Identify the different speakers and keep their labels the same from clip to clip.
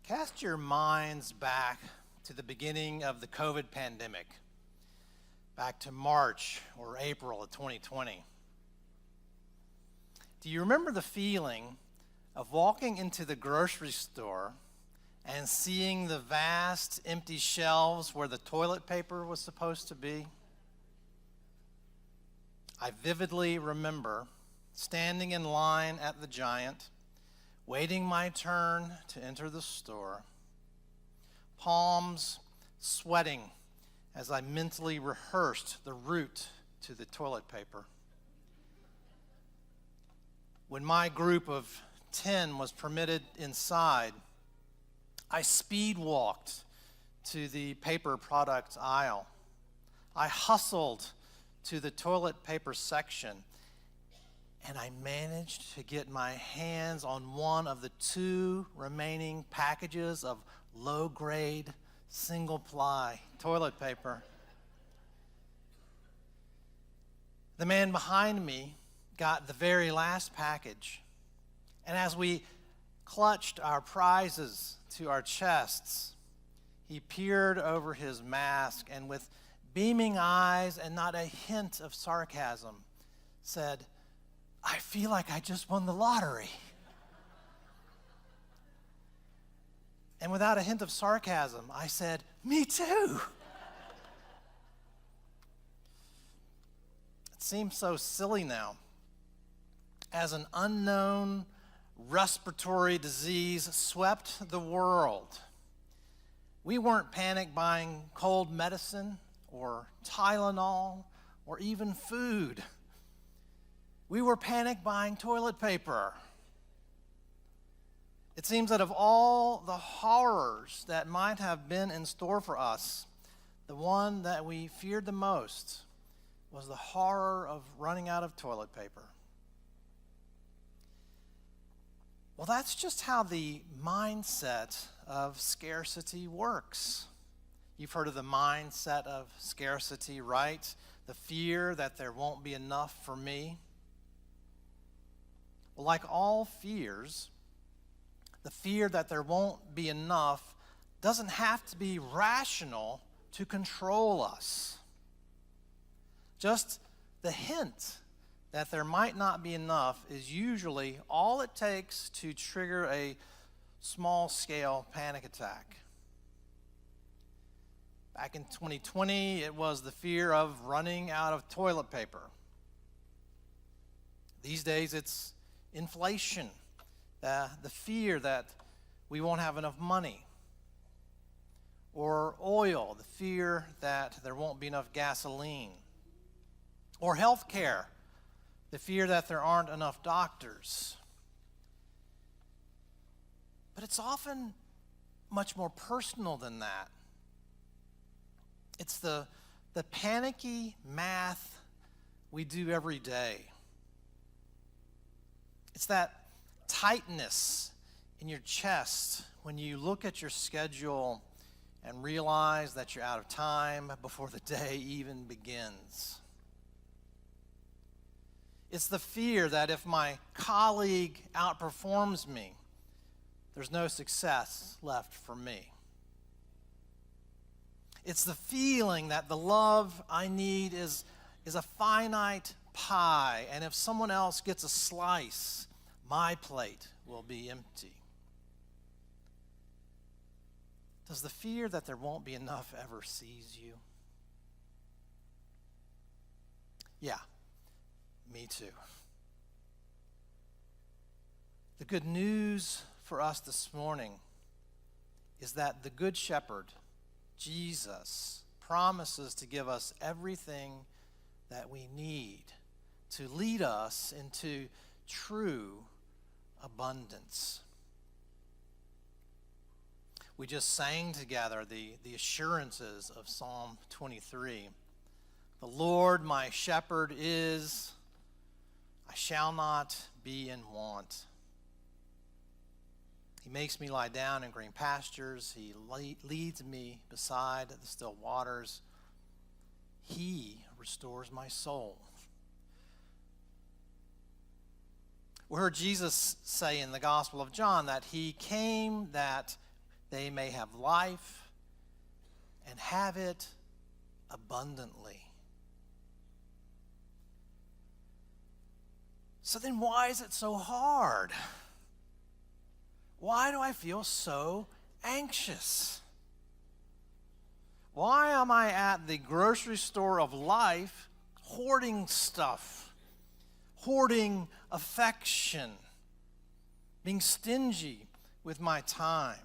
Speaker 1: Cast your minds back to the beginning of the COVID pandemic, back to March or April of 2020. Do you remember the feeling of walking into the grocery store and seeing the vast empty shelves where the toilet paper was supposed to be? I vividly remember standing in line at the Giant, waiting my turn to enter the store, palms sweating as I mentally rehearsed the route to the toilet paper. When my group of 10 was permitted inside, I speed walked to the paper products aisle. I hustled to the toilet paper section, and I managed to get my hands on one of the 2 remaining packages of low-grade, single-ply toilet paper. The man behind me got the very last package, and as we clutched our prizes to our chests, he peered over his mask and with beaming eyes and not a hint of sarcasm said, "I feel like I just won the lottery." And without a hint of sarcasm, I said, "Me too." It seems so silly now. As an unknown respiratory disease swept the world, we weren't panic buying cold medicine or Tylenol or even food. We were panic buying toilet paper. It seems that of all the horrors that might have been in store for us, the one that we feared the most was the horror of running out of toilet paper. Well, that's just how the mindset of scarcity works. You've heard of the mindset of scarcity, right? The fear that there won't be enough for me. Well, like all fears, the fear that there won't be enough doesn't have to be rational to control us. Just the hint that there might not be enough is usually all it takes to trigger a small-scale panic attack. Back in 2020, it was the fear of running out of toilet paper. These days, it's inflation, the fear that we won't have enough money. Or oil, the fear that there won't be enough gasoline. Or health care, the fear that there aren't enough doctors. But it's often much more personal than that. It's the panicky math we do every day. It's that tightness in your chest when you look at your schedule and realize that you're out of time before the day even begins. It's the fear that if my colleague outperforms me, there's no success left for me. It's the feeling that the love I need is a finite pie, and if someone else gets a slice, my plate will be empty. Does the fear that there won't be enough ever seize you? Yeah, me too. The good news for us this morning is that the Good Shepherd, Jesus, promises to give us everything that we need to lead us into true abundance. We just sang together the assurances of Psalm 23. The Lord my shepherd is, I shall not be in want. He makes me lie down in green pastures. He leads me beside the still waters. He restores my soul. We heard Jesus say in the Gospel of John that he came that they may have life and have it abundantly. So then why is it so hard? Why do I feel so anxious? Why am I at the grocery store of life hoarding stuff, hoarding affection, being stingy with my time?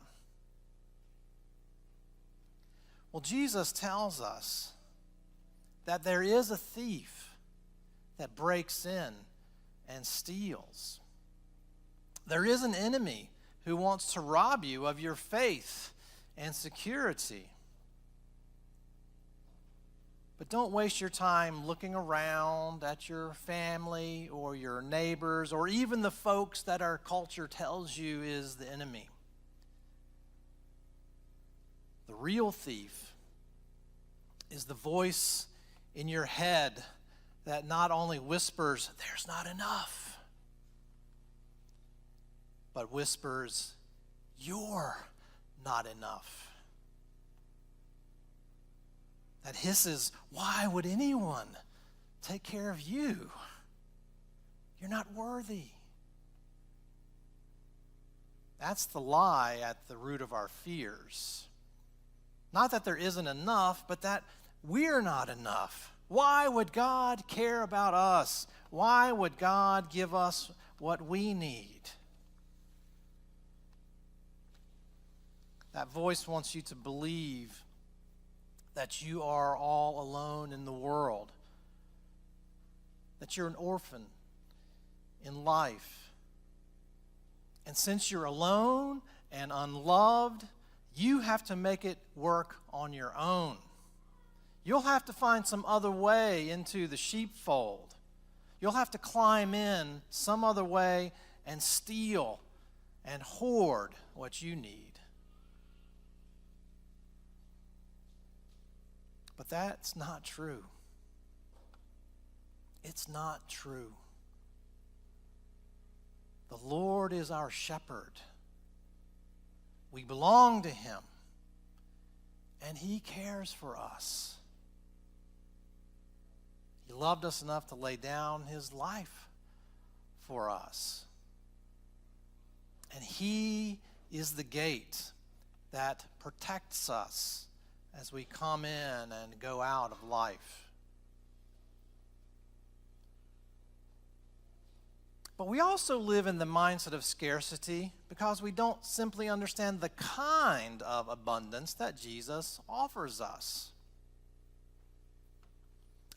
Speaker 1: Well, Jesus tells us that there is a thief that breaks in and steals. There is an enemy who wants to rob you of your faith and security. But don't waste your time looking around at your family or your neighbors or even the folks that our culture tells you is the enemy. The real thief is the voice in your head that not only whispers, "There's not enough," but whispers, "You're not enough." That hisses, "Why would anyone take care of you? You're not worthy." That's the lie at the root of our fears. Not that there isn't enough, but that we're not enough. Why would God care about us? Why would God give us what we need? That voice wants you to believe that you are all alone in the world, that you're an orphan in life. And since you're alone and unloved, you have to make it work on your own. You'll have to find some other way into the sheepfold. You'll have to climb in some other way and steal and hoard what you need. But that's not true. It's not true. The Lord is our shepherd. We belong to Him, and He cares for us. He loved us enough to lay down His life for us. And He is the gate that protects us as we come in and go out of life. But we also live in the mindset of scarcity because we don't simply understand the kind of abundance that Jesus offers us.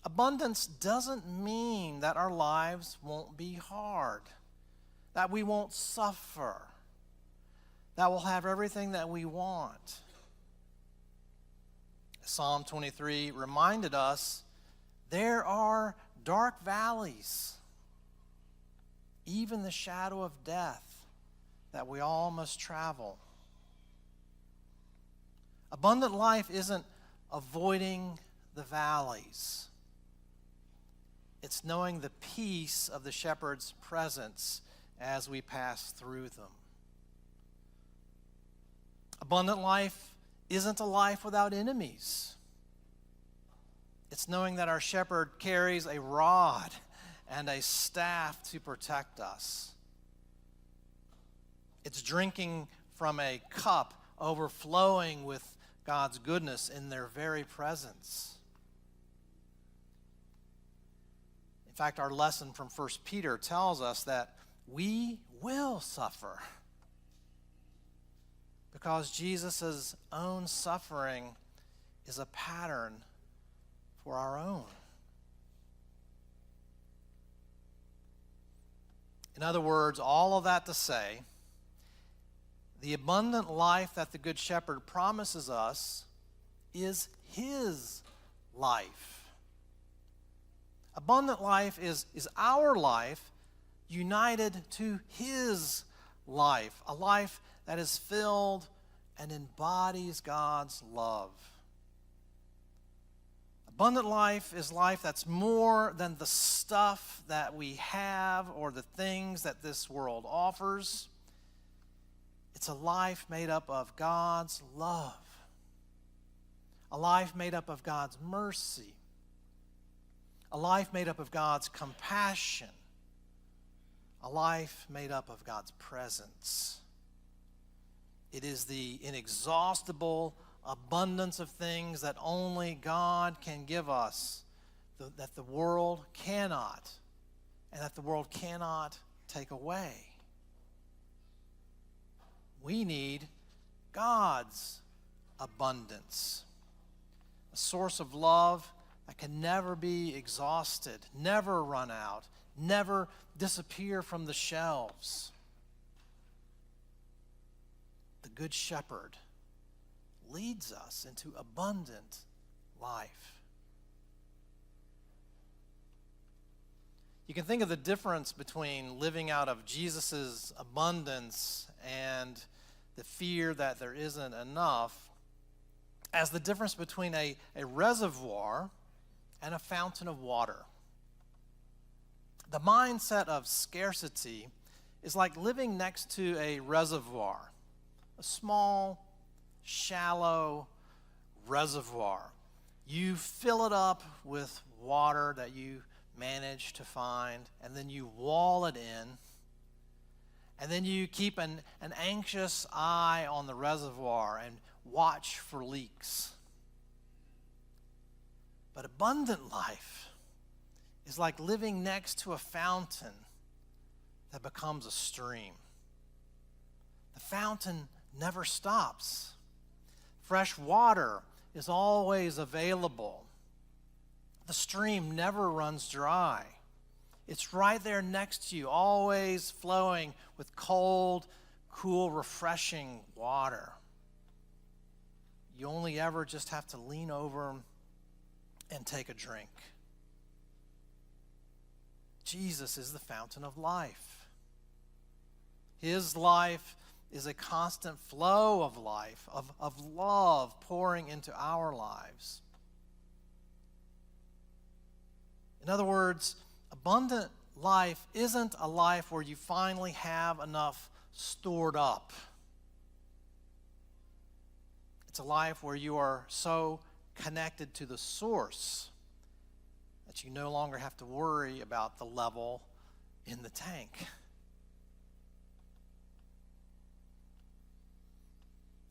Speaker 1: Abundance doesn't mean that our lives won't be hard, that we won't suffer, that we'll have everything that we want. Psalm 23 reminded us there are dark valleys, even the shadow of death that we all must travel. Abundant life isn't avoiding the valleys. It's knowing the peace of the shepherd's presence as we pass through them. Abundant life isn't a life without enemies. It's knowing that our shepherd carries a rod and a staff to protect us. It's drinking from a cup overflowing with God's goodness in their very presence. In fact, our lesson from 1 Peter tells us that we will suffer because Jesus' own suffering is a pattern for our own. In other words, all of that to say, the abundant life that the Good Shepherd promises us is His life. Abundant life is our life united to His life, a life that is filled and embodies God's love. Abundant life is life that's more than the stuff that we have or the things that this world offers. It's a life made up of God's love, a life made up of God's mercy, a life made up of God's compassion, a life made up of God's presence. It is the inexhaustible abundance of things that only God can give us, that the world cannot, and that the world cannot take away. We need God's abundance, a source of love that can never be exhausted, never run out, never disappear from the shelves. The Good Shepherd leads us into abundant life. You can think of the difference between living out of Jesus' abundance and the fear that there isn't enough as the difference between a reservoir and a fountain of water. The mindset of scarcity is like living next to a reservoir, a small, shallow reservoir. You fill it up with water that you manage to find, and then you wall it in, and then you keep an anxious eye on the reservoir and watch for leaks. But abundant life is like living next to a fountain that becomes a stream. The fountain never stops. Fresh water is always available. The stream never runs dry. It's right there next to you, always flowing with cold, cool, refreshing water. You only ever just have to lean over and take a drink. Jesus is the fountain of life. His life is a constant flow of life, of love pouring into our lives. In other words, abundant life isn't a life where you finally have enough stored up. It's a life where you are so connected to the source that you no longer have to worry about the level in the tank.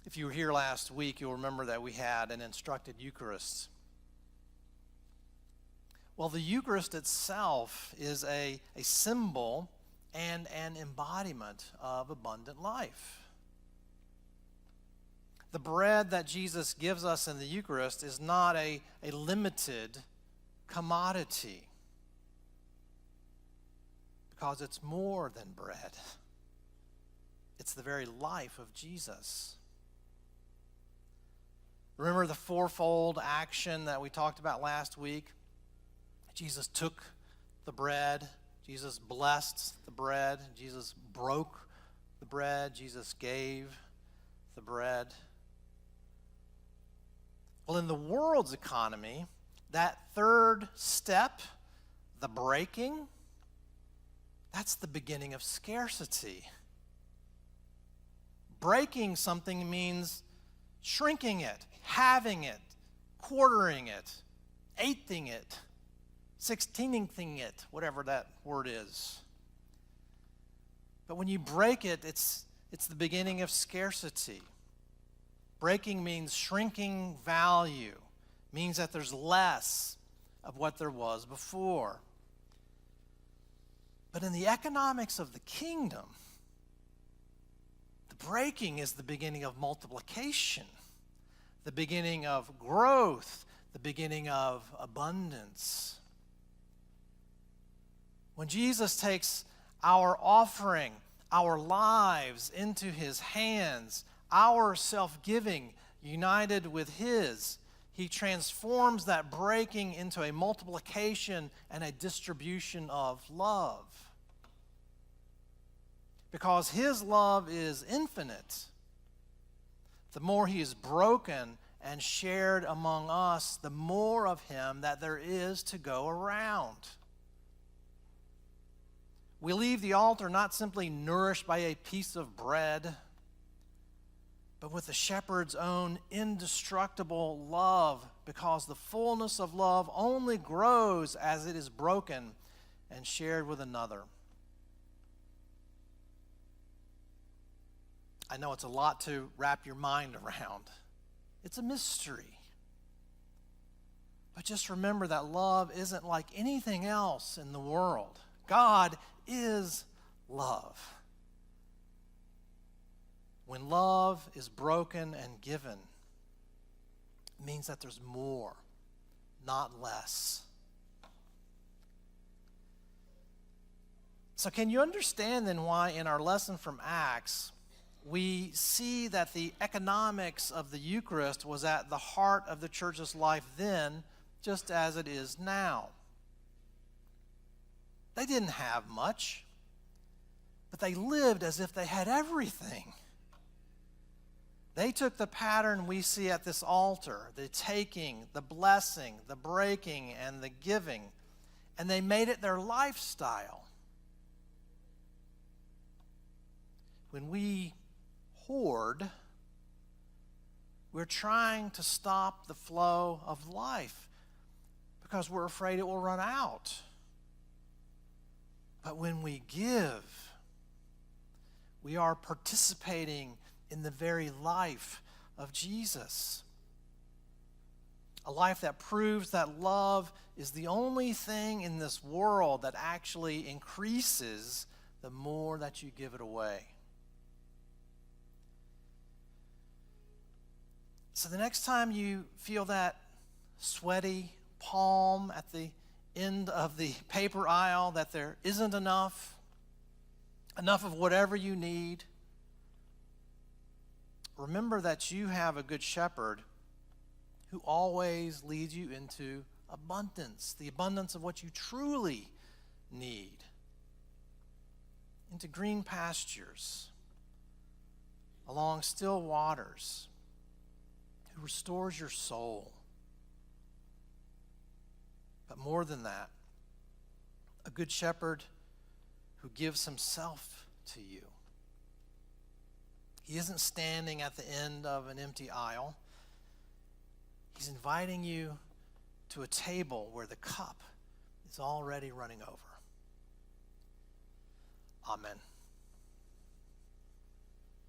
Speaker 1: If you were here last week, you'll remember that we had an instructed Eucharist. Well, the Eucharist itself is a symbol and an embodiment of abundant life. The bread that Jesus gives us in the Eucharist is not a limited commodity, because it's more than bread. It's the very life of Jesus. Remember the fourfold action that we talked about last week? Jesus took the bread, Jesus blessed the bread, Jesus broke the bread, Jesus gave the bread. Well, in the world's economy, that third step, the breaking, that's the beginning of scarcity. Breaking something means shrinking it, halving it, quartering it, eighthing it, sixteenthing it, whatever that word is. But when you break it, it's the beginning of scarcity. Breaking means shrinking value, means that there's less of what there was before. But in the economics of the kingdom, the breaking is the beginning of multiplication, the beginning of growth, the beginning of abundance. When Jesus takes our offering, our lives into his hands, our self-giving united with his, he transforms that breaking into a multiplication and a distribution of love. Because his love is infinite. The more he is broken and shared among us, the more of him that there is to go around. We leave the altar not simply nourished by a piece of bread, but with the shepherd's own indestructible love, because the fullness of love only grows as it is broken and shared with another. I know it's a lot to wrap your mind around. It's a mystery. But just remember that love isn't like anything else in the world. God is love. When love is broken and given, it means that there's more, not less. So can you understand then why in our lesson from Acts, we see that the economics of the Eucharist was at the heart of the church's life then, just as it is now? They didn't have much, but they lived as if they had everything. They took the pattern we see at this altar, the taking, the blessing, the breaking, and the giving, and they made it their lifestyle. When we hoard, we're trying to stop the flow of life because we're afraid it will run out. But when we give, we are participating in the very life of Jesus. A life that proves that love is the only thing in this world that actually increases the more that you give it away. So the next time you feel that sweaty palm at the end of the paper aisle, that there isn't enough of whatever you need, remember that you have a good shepherd who always leads you into abundance, the abundance of what you truly need, into green pastures, along still waters, who restores your soul. But more than that, a good shepherd who gives himself to you. He isn't standing at the end of an empty aisle. He's inviting you to a table where the cup is already running over. Amen.